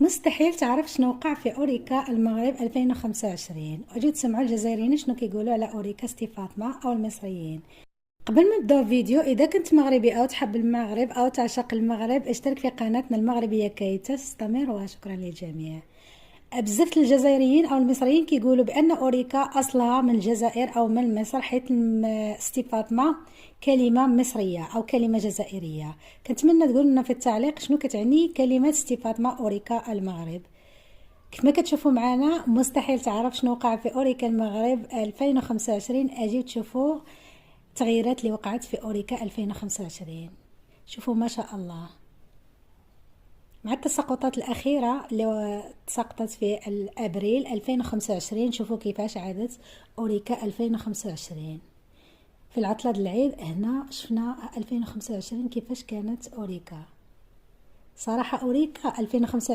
مستحيل تعرف شنو وقع في أوريكا المغرب 2025. وأجيو تسمعوا الجزائريين شنو كيقولوا على أوريكا ستي فاطمة أو المصريين. قبل ما نبداو الفيديو، اذا كنت مغربي او تحب المغرب او تعشق المغرب، اشترك في قناتنا المغربية كي تستمر، وشكرا للجميع. بزاف الجزائريين او المصريين كيقولوا بان اوريكا اصلها من الجزائر او من مصر، حيث ستي فاطمة كلمة مصرية او كلمة جزائرية. كنتمنى تقول لنا في التعليق شنو كتعني كلمة ستي فاطمة اوريكا المغرب. كيف ما كتشوفوا معنا، مستحيل تعرف شنو وقع في اوريكا المغرب 2025. اجيو تشوفوا التغييرات اللي وقعت في أوريكا 2025. شوفوا ما شاء الله، مع التساقطات الأخيرة اللي تساقطت في أبريل 2025. شوفوا كيفاش عادت أوريكا 2025 في العطلة العيد. هنا شفنا 2025 كيفاش كانت أوريكا. صراحة أوريكا 2025